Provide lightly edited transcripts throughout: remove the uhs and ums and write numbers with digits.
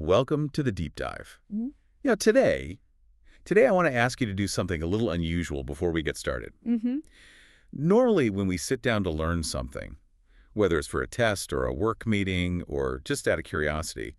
welcome to the deep dive. Mhm. Today I want to ask you to do something a little unusual before we get started. Mm-hmm. Normally, when we sit down to learn something, whether it's for a test or a work meeting or just out of curiosity,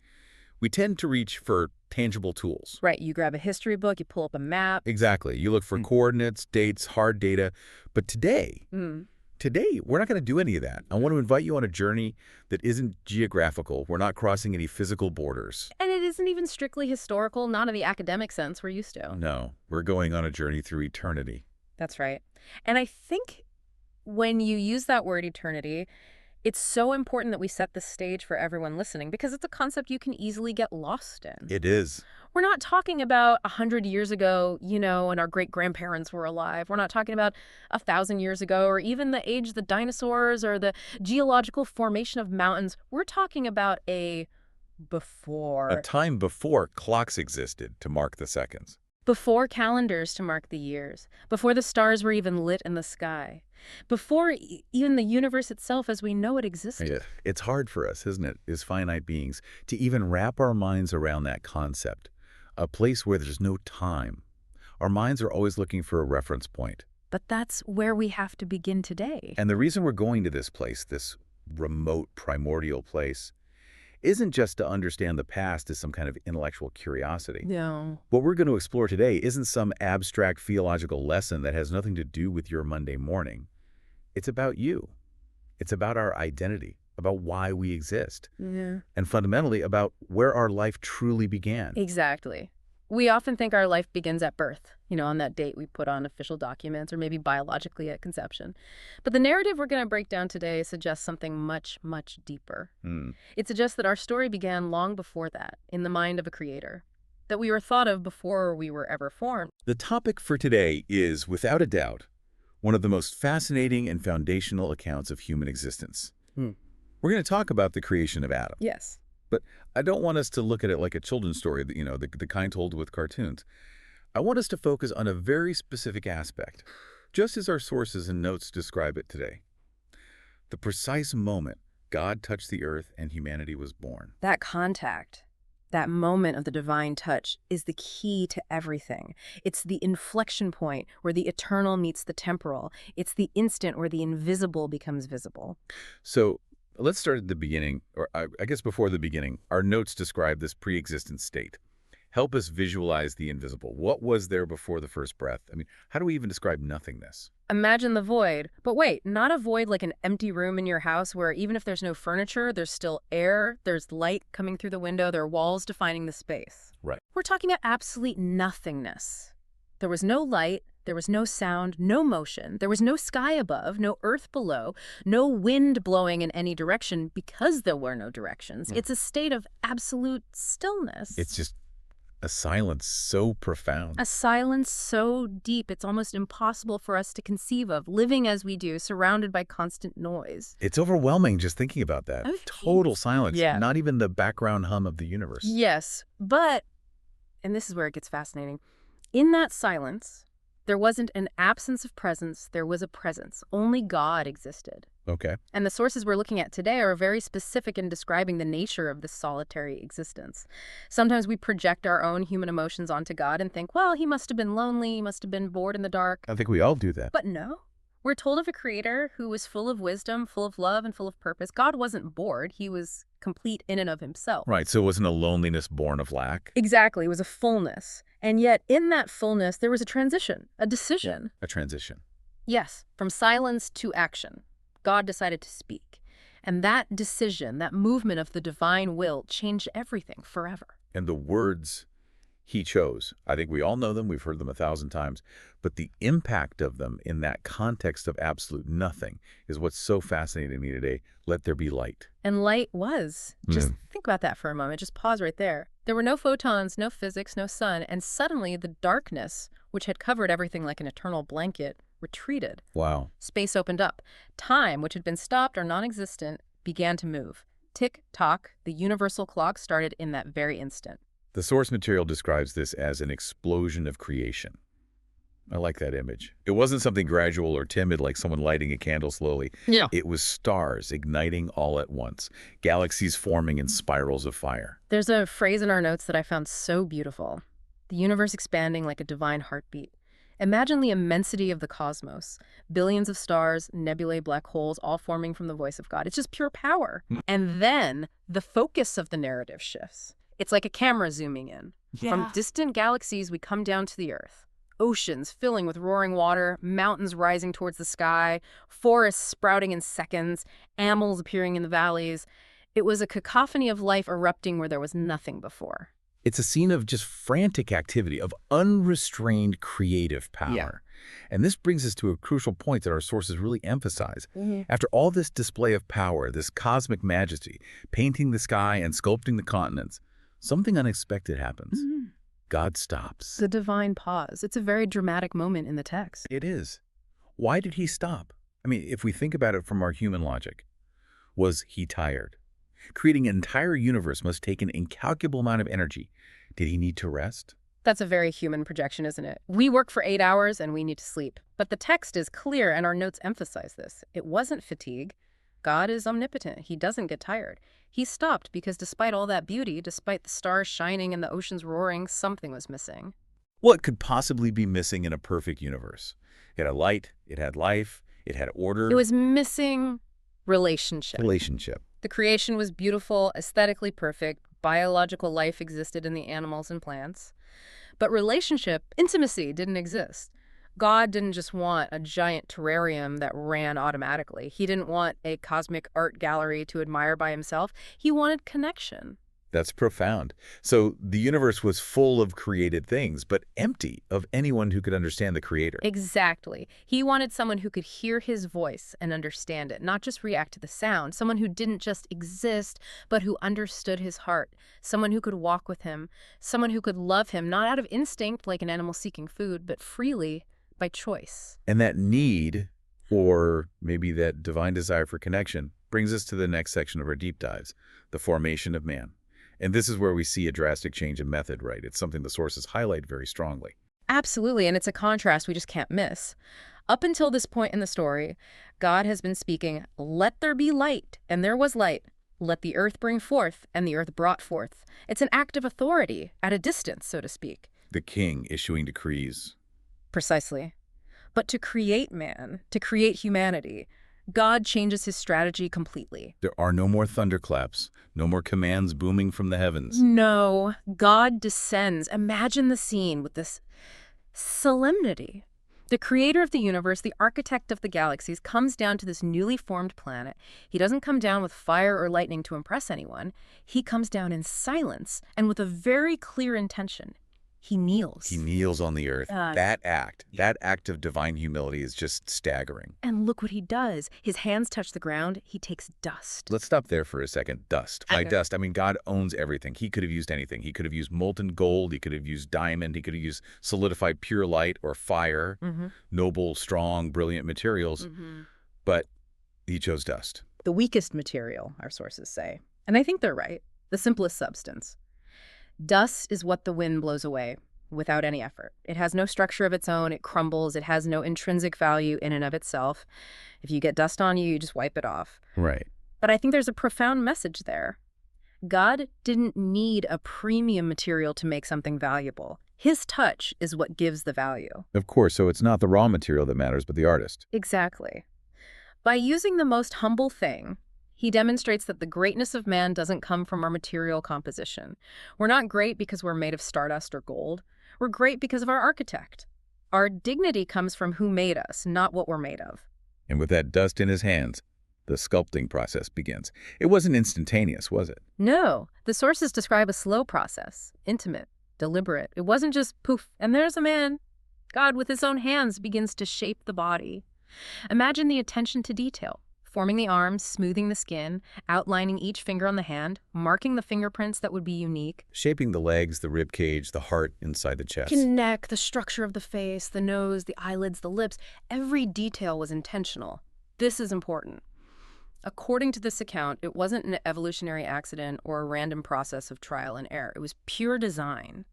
we tend to reach for tangible tools. Right. You grab a history book, you pull up a map. Exactly. You look for coordinates, dates, hard data. But today, we're not going to do any of that. I want to invite you on a journey that isn't geographical. We're not crossing any physical borders. And it isn't even strictly historical, not in the academic sense we're used to. No, we're going on a journey through eternity. That's right. And I think when you use that word eternity, it's so important that we set the stage for everyone listening because it's a concept you can easily get lost in. It is. We're not talking about 100 years ago, and our great-grandparents were alive. We're not talking about 1,000 years ago or even the age of the dinosaurs or the geological formation of mountains. We're talking about a before. A time before clocks existed to mark the seconds. Before calendars to mark the years. Before the stars were even lit in the sky. Before even the universe itself as we know it existed. Yeah. It's hard for us, isn't it, as finite beings, to even wrap our minds around that concept. A place where there's no time. Our minds are always looking for a reference point. But that's where we have to begin today. And the reason we're going to this place, this remote, primordial place, isn't just to understand the past as some kind of intellectual curiosity. No. What we're going to explore today isn't some abstract theological lesson that has nothing to do with your Monday morning. It's about you. It's about our identity, about why we exist, Yeah. and fundamentally about where our life truly began. Exactly. We often think our life begins at birth, on that date we put on official documents or maybe biologically at conception. But the narrative we're going to break down today suggests something much, much deeper. It suggests that our story began long before that, in the mind of a creator, that we were thought of before we were ever formed. The topic for today is, without a doubt, one of the most fascinating and foundational accounts of human existence. We're going to talk about the creation of Adam. Yes. But I don't want us to look at it like a children's story, the kind told with cartoons. I want us to focus on a very specific aspect, just as our sources and notes describe it today. The precise moment God touched the earth and humanity was born. That contact, that moment of the divine touch, is the key to everything. It's the inflection point where the eternal meets the temporal. It's the instant where the invisible becomes visible. So let's start at the beginning, or I guess before the beginning. Our notes describe this pre-existent state. Help us visualize the invisible. What was there before the first breath? I mean, how do we even describe nothingness? Imagine the void. But wait, not a void like an empty room in your house where even if there's no furniture, there's still air, there's light coming through the window, there are walls defining the space. Right. We're talking about absolute nothingness. There was no light, there was no sound, no motion, there was no sky above, no earth below, no wind blowing in any direction because there were no directions. It's a state of absolute stillness. It's just a silence so profound. A silence so deep it's almost impossible for us to conceive of, living as we do, surrounded by constant noise. It's overwhelming just thinking about that. Total silence. Yeah. Not even the background hum of the universe. Yes, but, and this is where it gets fascinating, in that silence, there wasn't an absence of presence, there was a presence. Only God existed. Okay. And the sources we're looking at today are very specific in describing the nature of this solitary existence. Sometimes we project our own human emotions onto God and think, well, he must have been lonely, he must have been bored in the dark. I think we all do that. But no. We're told of a creator who was full of wisdom, full of love, and full of purpose. God wasn't bored. He was complete in and of himself. Right, so it wasn't a loneliness born of lack. Exactly. It was a fullness. And yet, in that fullness, there was a transition, a decision. A transition. Yes, from silence to action. God decided to speak. And that decision, that movement of the divine will, changed everything forever. And the words he chose, I think we all know them, we've heard them 1,000 times, but the impact of them in that context of absolute nothing is what's so fascinating to me today. Let there be light. And light was. Just think about that for a moment. Just pause right there. There were no photons, no physics, no sun, and suddenly the darkness, which had covered everything like an eternal blanket, retreated. Wow. Space opened up. Time, which had been stopped or non-existent, began to move. Tick-tock, the universal clock started in that very instant. The source material describes this as an explosion of creation. I like that image. It wasn't something gradual or timid like someone lighting a candle slowly. Yeah. It was stars igniting all at once, galaxies forming in spirals of fire. There's a phrase in our notes that I found so beautiful. The universe expanding like a divine heartbeat. Imagine the immensity of the cosmos. Billions of stars, nebulae, black holes, all forming from the voice of God. It's just pure power. And then the focus of the narrative shifts. It's like a camera zooming in. From distant galaxies, we come down to the Earth. Oceans filling with roaring water, mountains rising towards the sky, forests sprouting in seconds, animals appearing in the valleys. It was a cacophony of life erupting where there was nothing before. It's a scene of just frantic activity, of unrestrained creative power. Yeah. And this brings us to a crucial point that our sources really emphasize. After all this display of power, this cosmic majesty, painting the sky and sculpting the continents, something unexpected happens. God stops. The divine pause. It's a very dramatic moment in the text. It is. Why did he stop? I mean, if we think about it from our human logic, was he tired? Creating an entire universe must take an incalculable amount of energy. Did he need to rest? That's a very human projection, isn't it? We work for 8 hours and we need to sleep. But the text is clear and our notes emphasize this. It wasn't fatigue. God is omnipotent. He doesn't get tired. He stopped because despite all that beauty, despite the stars shining and the oceans roaring, something was missing. What could possibly be missing in a perfect universe? It had light, it had life, it had order. It was missing relationship. Relationship. The creation was beautiful, aesthetically perfect. Biological life existed in the animals and plants. But relationship, intimacy, didn't exist. God didn't just want a giant terrarium that ran automatically. He didn't want a cosmic art gallery to admire by himself. He wanted connection. That's profound. So the universe was full of created things, but empty of anyone who could understand the creator. Exactly. He wanted someone who could hear his voice and understand it, not just react to the sound. Someone who didn't just exist, but who understood his heart. Someone who could walk with him. Someone who could love him, not out of instinct like an animal seeking food, but freely by choice. And that need, or maybe that divine desire for connection, brings us to the next section of our deep dives, the formation of man. And this is where we see a drastic change in method, right? It's something the sources highlight very strongly. Absolutely, and it's a contrast we just can't miss. Up until this point in the story, God has been speaking, "Let there be light," and there was light. "Let the earth bring forth," and the earth brought forth. It's an act of authority, at a distance, so to speak. The king issuing decrees. Precisely. But to create man, to create humanity, God changes his strategy completely. There are no more thunderclaps, no more commands booming from the heavens. No, God descends. Imagine the scene with this solemnity. The creator of the universe, the architect of the galaxies, comes down to this newly formed planet. He doesn't come down with fire or lightning to impress anyone. He comes down in silence and with a very clear intention. He kneels. He kneels on the earth. That act of divine humility is just staggering. And look what he does. His hands touch the ground. He takes dust. Let's stop there for a second. Dust. By dust, I mean God owns everything. He could have used anything. He could have used molten gold. He could have used diamond. He could have used solidified pure light or fire, noble, strong, brilliant materials. But he chose dust. The weakest material, our sources say. And I think they're right. The simplest substance. Dust is what the wind blows away without any effort. It has no structure of its own. It crumbles. It has no intrinsic value in and of itself. If you get dust on you, you just wipe it off. Right. But I think there's a profound message there. God didn't need a premium material to make something valuable. His touch is what gives the value. Of course, so it's not the raw material that matters, but the artist. Exactly. By using the most humble thing, he demonstrates that the greatness of man doesn't come from our material composition. We're not great because we're made of stardust or gold. We're great because of our architect. Our dignity comes from who made us, not what we're made of. And with that dust in his hands, the sculpting process begins. It wasn't instantaneous, was it? No, the sources describe a slow process, intimate, deliberate. It wasn't just poof, and there's a man. God, with his own hands, begins to shape the body. Imagine the attention to detail. Forming the arms, smoothing the skin, outlining each finger on the hand, marking the fingerprints that would be unique. Shaping the legs, the rib cage, the heart inside the chest. The neck, the structure of the face, the nose, the eyelids, the lips. Every detail was intentional. This is important. According to this account, it wasn't an evolutionary accident or a random process of trial and error. It was pure design.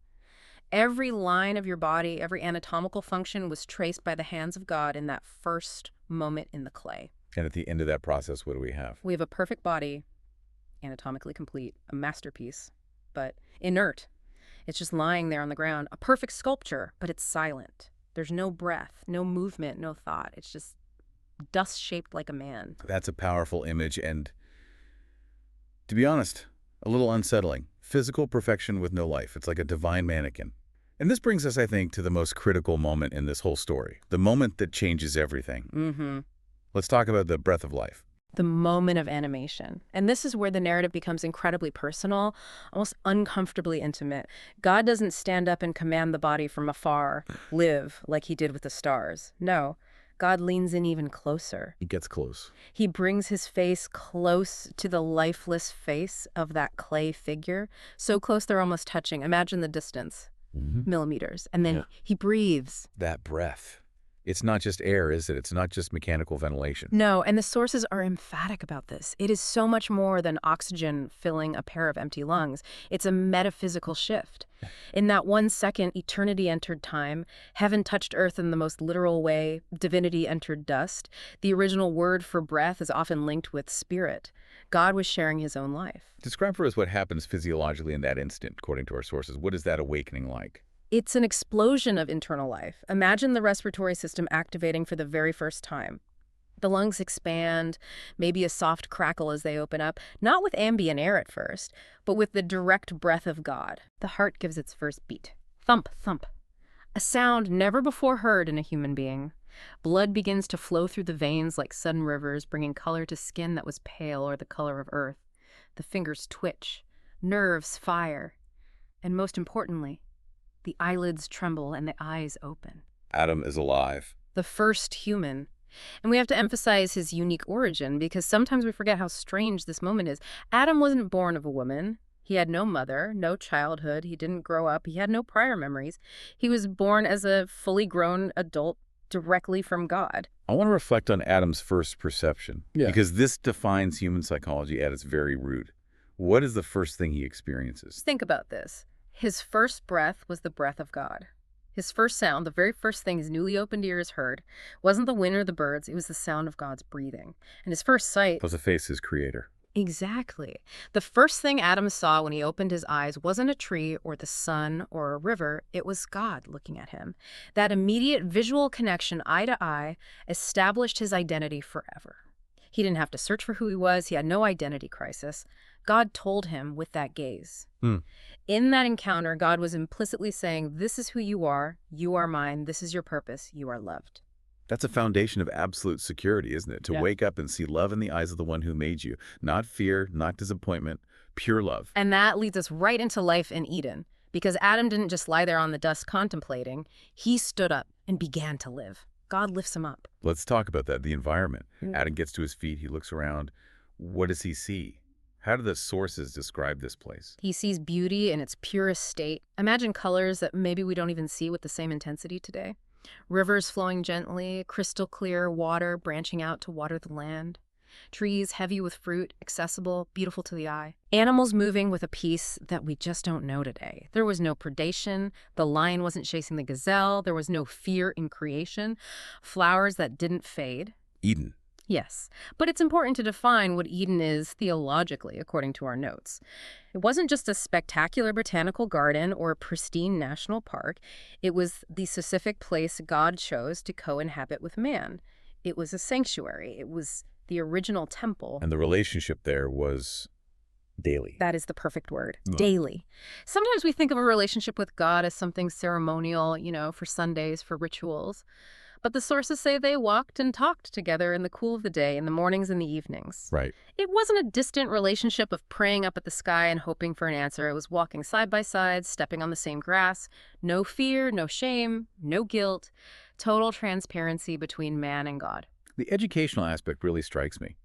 Every line of your body, every anatomical function was traced by the hands of God in that first moment in the clay. And at the end of that process, what do we have? We have a perfect body, anatomically complete, a masterpiece, but inert. It's just lying there on the ground. A perfect sculpture, but it's silent. There's no breath, no movement, no thought. It's just dust shaped like a man. That's a powerful image and, to be honest, a little unsettling. Physical perfection with no life. It's like a divine mannequin. And this brings us, I think, to the most critical moment in this whole story. The moment that changes everything. Mm-hmm. Let's talk about the breath of life. The moment of animation. And this is where the narrative becomes incredibly personal, almost uncomfortably intimate. God doesn't stand up and command the body from afar, live, like he did with the stars. No, God leans in even closer. He gets close. He brings his face close to the lifeless face of that clay figure, so close they're almost touching. Imagine the distance, millimeters. And then he breathes. That breath. It's not just air, is it? It's not just mechanical ventilation. No, and the sources are emphatic about this. It is so much more than oxygen filling a pair of empty lungs. It's a metaphysical shift. In that 1 second, eternity entered time, heaven touched earth in the most literal way, divinity entered dust. The original word for breath is often linked with spirit. God was sharing his own life. Describe for us what happens physiologically in that instant, according to our sources. What is that awakening like? It's an explosion of internal life. Imagine the respiratory system activating for the very first time. The lungs expand, maybe a soft crackle as they open up, not with ambient air at first, but with the direct breath of God. The heart gives its first beat. Thump, thump. A sound never before heard in a human being. Blood begins to flow through the veins like sudden rivers, bringing color to skin that was pale or the color of earth. The fingers twitch, nerves fire, and most importantly, the eyelids tremble and the eyes open. Adam is alive. The first human. And we have to emphasize his unique origin because sometimes we forget how strange this moment is. Adam wasn't born of a woman. He had no mother, no childhood. He didn't grow up. He had no prior memories. He was born as a fully grown adult directly from God. I want to reflect on Adam's first perception, because this defines human psychology at its very root. What is the first thing he experiences? Think about this. His first breath was the breath of God. His first sound, the very first thing his newly opened ears heard, wasn't the wind or the birds, it was the sound of God's breathing. And his first sight Was to face his creator. Exactly. The first thing Adam saw when he opened his eyes wasn't a tree or the sun or a river, it was God looking at him. That immediate visual connection, eye to eye, established his identity forever. He didn't have to search for who he was, he had no identity crisis. God told him with that gaze. In that encounter, God was implicitly saying, this is who you are mine, this is your purpose, you are loved. That's a foundation of absolute security, isn't it? To wake up and see love in the eyes of the one who made you. Not fear, not disappointment, pure love. And that leads us right into life in Eden. Because Adam didn't just lie there on the dust contemplating. He stood up and began to live. God lifts him up. Let's talk about that, the environment. Adam gets to his feet, he looks around. What does he see? How do the sources describe this place? He sees beauty in its purest state. Imagine colors that maybe we don't even see with the same intensity today. Rivers flowing gently, crystal clear water branching out to water the land. Trees heavy with fruit, accessible, beautiful to the eye. Animals moving with a peace that we just don't know today. There was no predation. The lion wasn't chasing the gazelle. There was no fear in creation. Flowers that didn't fade. Eden. Yes, but it's important to define what Eden is theologically, according to our notes. It wasn't just a spectacular botanical garden or a pristine national park. It was the specific place God chose to co-inhabit with man. It was a sanctuary. It was the original temple. And the relationship there was daily. That is the perfect word. Daily. Sometimes we think of a relationship with God as something ceremonial, for Sundays, for rituals. But the sources say they walked and talked together in the cool of the day, in the mornings and the evenings. Right. It wasn't a distant relationship of praying up at the sky and hoping for an answer. It was walking side by side, stepping on the same grass. No fear, no shame, no guilt. Total transparency between man and God. The educational aspect really strikes me.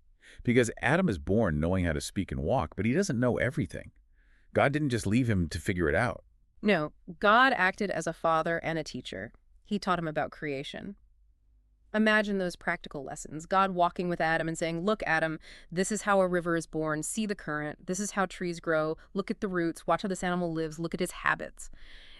Because Adam is born knowing how to speak and walk, but he doesn't know everything. God didn't just leave him to figure it out. No, God acted as a father and a teacher. He taught him about creation. Imagine those practical lessons. God walking with Adam and saying, look, Adam, this is how a river is born. See the current. This is how trees grow. Look at the roots. Watch how this animal lives. Look at his habits.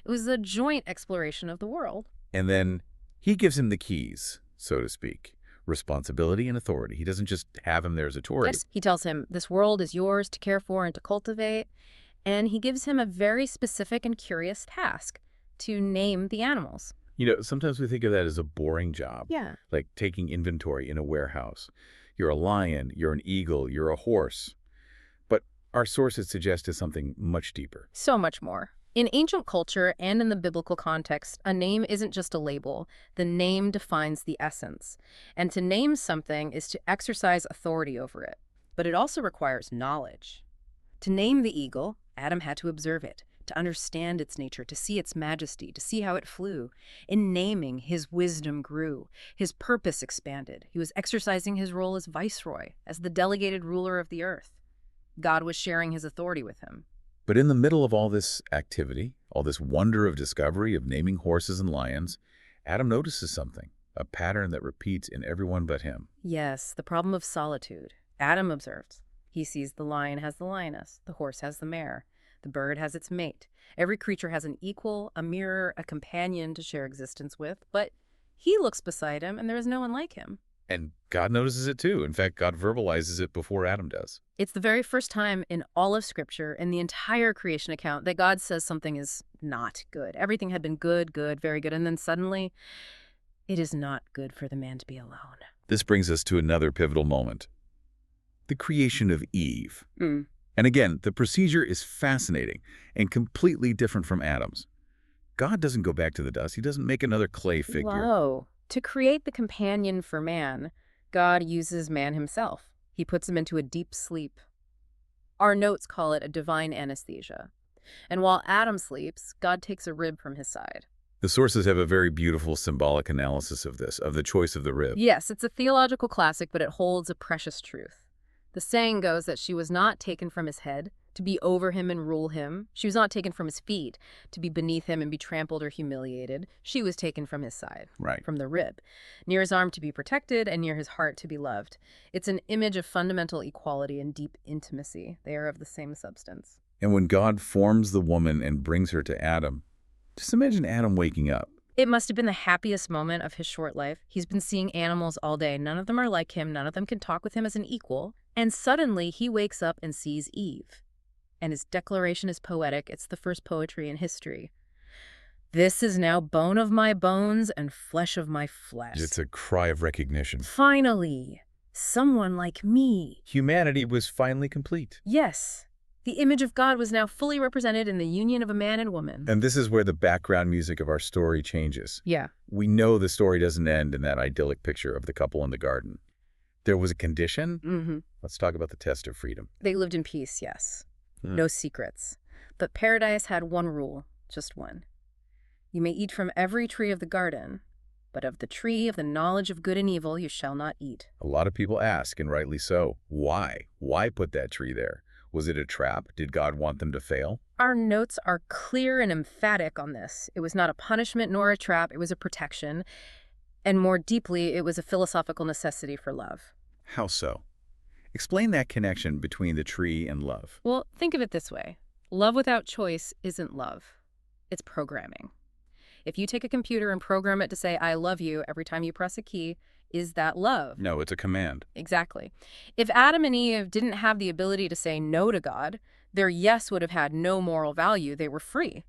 It was a joint exploration of the world. And then he gives him the keys, so to speak, responsibility and authority. He doesn't just have him there as a Tory. Yes, he tells him, this world is yours to care for and to cultivate. And he gives him a very specific and curious task to name the animals. Sometimes we think of that as a boring job. Yeah. Like taking inventory in a warehouse. You're a lion, you're an eagle, you're a horse. But our sources suggest it's something much deeper. So much more. In ancient culture and in the biblical context, a name isn't just a label. The name defines the essence. And to name something is to exercise authority over it. But it also requires knowledge. To name the eagle, Adam had to observe it, to understand its nature, to see its majesty, to see how it flew. In naming, his wisdom grew. His purpose expanded. He was exercising his role as viceroy, as the delegated ruler of the earth. God was sharing his authority with him. But in the middle of all this activity, all this wonder of discovery, of naming horses and lions, Adam notices something, a pattern that repeats in everyone but him. Yes, the problem of solitude. Adam observes. He sees the lion has the lioness, the horse has the mare, the bird has its mate. Every creature has an equal, a mirror, a companion to share existence with, but he looks beside him and there is no one like him. And God notices it too. In fact, God verbalizes it before Adam does. It's the very first time in all of Scripture, in the entire creation account, that God says something is not good. Everything had been good, very good, and then suddenly, it is not good for the man to be alone. This brings us to another pivotal moment. The creation of Eve. Mm. And again, the procedure is fascinating and completely different from Adam's. God doesn't go back to the dust. He doesn't make another clay figure. Whoa. To create the companion for man, God uses man himself. He puts him into a deep sleep. Our notes call it a divine anesthesia. And while Adam sleeps, God takes a rib from his side. The sources have a very beautiful symbolic analysis of this, of the choice of the rib. Yes, it's a theological classic, but it holds a precious truth. The saying goes that she was not taken from his head to be over him and rule him. She was not taken from his feet to be beneath him and be trampled or humiliated. She was taken from his side, Right. from the rib, near his arm to be protected and near his heart to be loved. It's an image of fundamental equality and deep intimacy. They are of the same substance. And when God forms the woman and brings her to Adam, just imagine Adam waking up. It must have been the happiest moment of his short life. He's been seeing animals all day. None of them are like him. None of them can talk with him as an equal. And suddenly he wakes up and sees Eve. And his declaration is poetic. It's the first poetry in history. This is now bone of my bones and flesh of my flesh. It's a cry of recognition. Finally, someone like me. Humanity was finally complete. Yes, the image of God was now fully represented in the union of a man and woman. And this is where the background music of our story changes. Yeah. We know the story doesn't end in that idyllic picture of the couple in the garden. There was a condition. Mm-hmm. Let's talk about the test of freedom. They lived in peace, yes. No secrets. But paradise had one rule, just one. You may eat from every tree of the garden, but of the tree of the knowledge of good and evil you shall not eat. A lot of people ask, and rightly so, why? Why put that tree there? Was it a trap? Did God want them to fail? Our notes are clear and emphatic on this. It was not a punishment nor a trap. It was a protection. And more deeply, it was a philosophical necessity for love. How so? Explain that connection between the tree and love. Well, think of it this way. Love without choice isn't love. It's programming. If you take a computer and program it to say, I love you every time you press a key, is that love? No, it's a command. Exactly. If Adam and Eve didn't have the ability to say no to God, their yes would have had no moral value. They were free.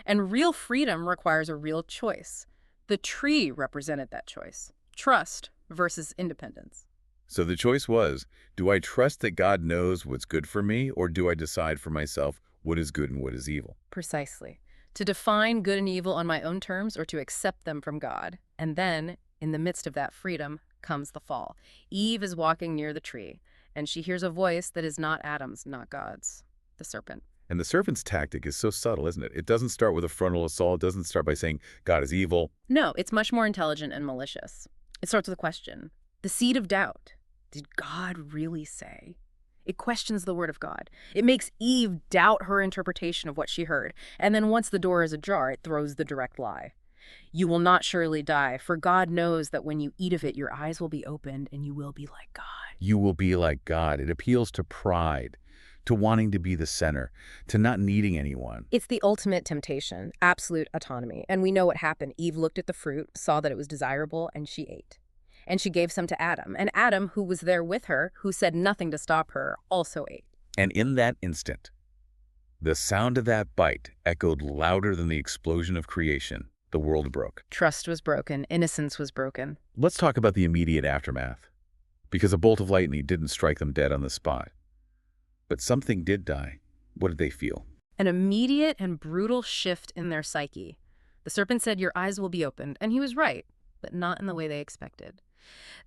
And real freedom requires a real choice. The tree represented that choice. Trust versus independence. So the choice was, do I trust that God knows what's good for me, or do I decide for myself what is good and what is evil? Precisely. To define good and evil on my own terms or to accept them from God. And then, in the midst of that freedom, comes the fall. Eve is walking near the tree, and she hears a voice that is not Adam's, not God's, the serpent. And the serpent's tactic is so subtle, isn't it? It doesn't start with a frontal assault. It doesn't start by saying God is evil. No, it's much more intelligent and malicious. It starts with a question. The seed of doubt. Did God really say? It questions the word of God. It makes Eve doubt her interpretation of what she heard. And then once the door is ajar, it throws the direct lie. You will not surely die, for God knows that when you eat of it, your eyes will be opened and you will be like God. You will be like God. It appeals to pride, to wanting to be the center, to not needing anyone. It's the ultimate temptation, absolute autonomy. And we know what happened. Eve looked at the fruit, saw that it was desirable, and she ate. And she gave some to Adam. And Adam, who was there with her, who said nothing to stop her, also ate. And in that instant, the sound of that bite echoed louder than the explosion of creation. The world broke. Trust was broken. Innocence was broken. Let's talk about the immediate aftermath. Because a bolt of lightning didn't strike them dead on the spot. But something did die. What did they feel? An immediate and brutal shift in their psyche. The serpent said, "Your eyes will be opened." And he was right, but not in the way they expected.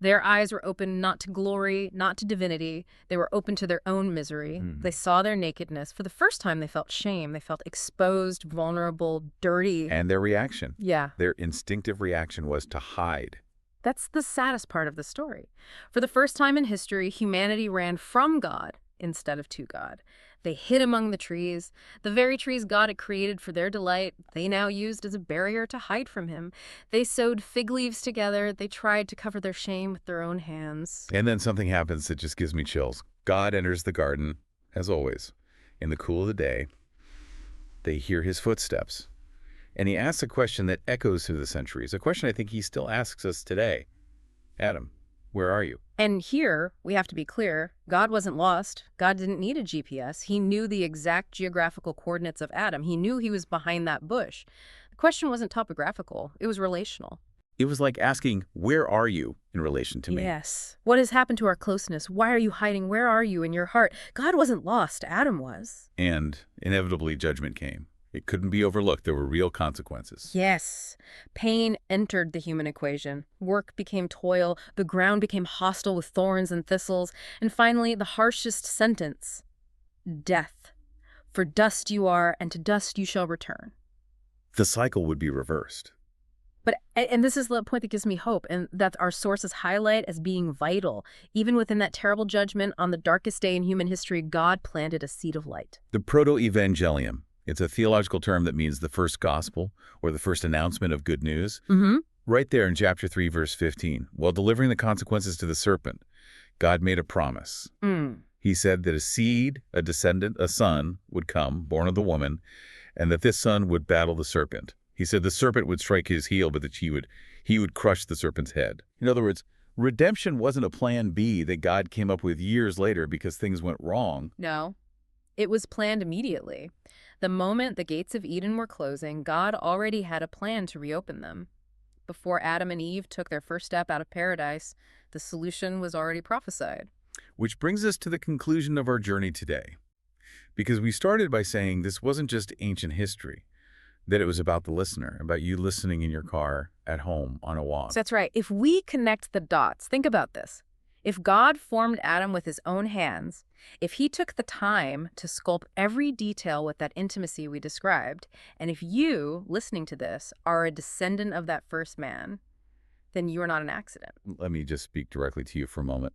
Their eyes were open not to glory, not to divinity. They were open to their own misery. They saw their nakedness. For the first time, they felt shame. They felt exposed, vulnerable, dirty. And their reaction. Yeah. Their instinctive reaction was to hide. That's the saddest part of the story. For the first time in history, humanity ran from God instead of to God. They hid among the trees. The very trees God had created for their delight, they now used as a barrier to hide from him. They sewed fig leaves together. They tried to cover their shame with their own hands. And then something happens that just gives me chills. God enters the garden, as always. In the cool of the day, they hear his footsteps. And he asks a question that echoes through the centuries, a question I think he still asks us today. Adam, where are you? And here, we have to be clear, God wasn't lost. God didn't need a GPS. He knew the exact geographical coordinates of Adam. He knew he was behind that bush. The question wasn't topographical. It was relational. It was like asking, where are you in relation to me? Yes. What has happened to our closeness? Why are you hiding? Where are you in your heart? God wasn't lost. Adam was. And inevitably, judgment came. It couldn't be overlooked. There were real consequences. Yes. Pain entered the human equation. Work became toil. The ground became hostile with thorns and thistles. And finally, the harshest sentence, death. For dust you are, and to dust you shall return. The cycle would be reversed. And this is the point that gives me hope, and that our sources highlight as being vital. Even within that terrible judgment, on the darkest day in human history, God planted a seed of light. The proto-evangelium. It's a theological term that means the first gospel or the first announcement of good news. Right there in chapter 3, verse 15, while delivering the consequences to the serpent, God made a promise. He said that a seed, a descendant, a son would come, born of the woman, and that this son would battle the serpent. He said the serpent would strike his heel, but that he would crush the serpent's head. In other words, redemption wasn't a plan B that God came up with years later because things went wrong. No, it was planned immediately. The moment the gates of Eden were closing, God already had a plan to reopen them. Before Adam and Eve took their first step out of paradise, the solution was already prophesied. Which brings us to the conclusion of our journey today. Because we started by saying this wasn't just ancient history, that it was about the listener, about you listening in your car, at home, on a walk. So that's right. If we connect the dots, think about this. If God formed Adam with his own hands, if he took the time to sculpt every detail with that intimacy we described, and if you, listening to this, are a descendant of that first man, then you are not an accident. Let me just speak directly to you for a moment.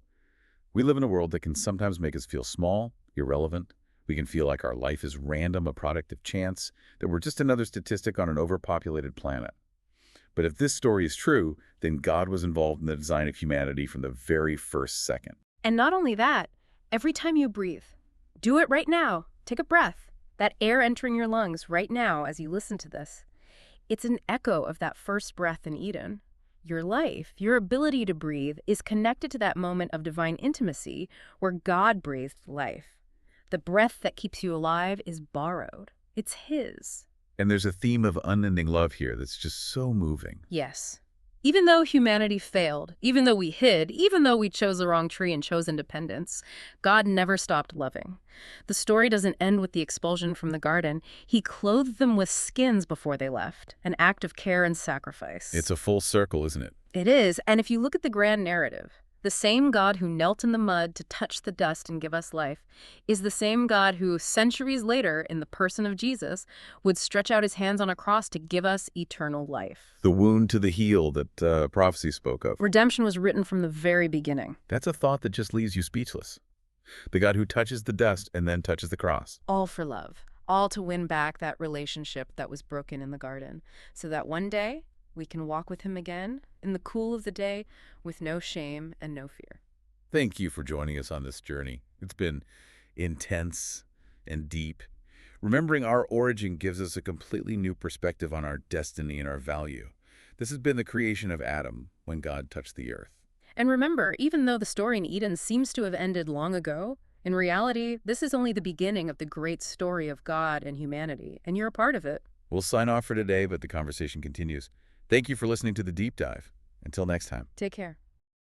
We live in a world that can sometimes make us feel small, irrelevant. We can feel like our life is random, a product of chance, that we're just another statistic on an overpopulated planet. But if this story is true, then God was involved in the design of humanity from the very first second. And not only that, every time you breathe, do it right now. Take a breath. That air entering your lungs right now as you listen to this. It's an echo of that first breath in Eden. Your life, your ability to breathe, is connected to that moment of divine intimacy where God breathed life. The breath that keeps you alive is borrowed. It's his. And there's a theme of unending love here that's just so moving. Yes. Even though humanity failed, even though we hid, even though we chose the wrong tree and chose independence, God never stopped loving. The story doesn't end with the expulsion from the garden. He clothed them with skins before they left, an act of care and sacrifice. It's a full circle, isn't it? It is, and if you look at the grand narrative, the same God who knelt in the mud to touch the dust and give us life is the same God who, centuries later, in the person of Jesus, would stretch out his hands on a cross to give us eternal life. The wound to the heel that prophecy spoke of. Redemption was written from the very beginning. That's a thought that just leaves you speechless. The God who touches the dust and then touches the cross. All for love. All to win back that relationship that was broken in the garden. So that one day, we can walk with him again, in the cool of the day, with no shame and no fear. Thank you for joining us on this journey. It's been intense and deep. Remembering our origin gives us a completely new perspective on our destiny and our value. This has been the creation of Adam when God touched the earth. And remember, even though the story in Eden seems to have ended long ago, in reality, this is only the beginning of the great story of God and humanity, and you're a part of it. We'll sign off for today, but the conversation continues. Thank you for listening to The Deep Dive. Until next time. Take care.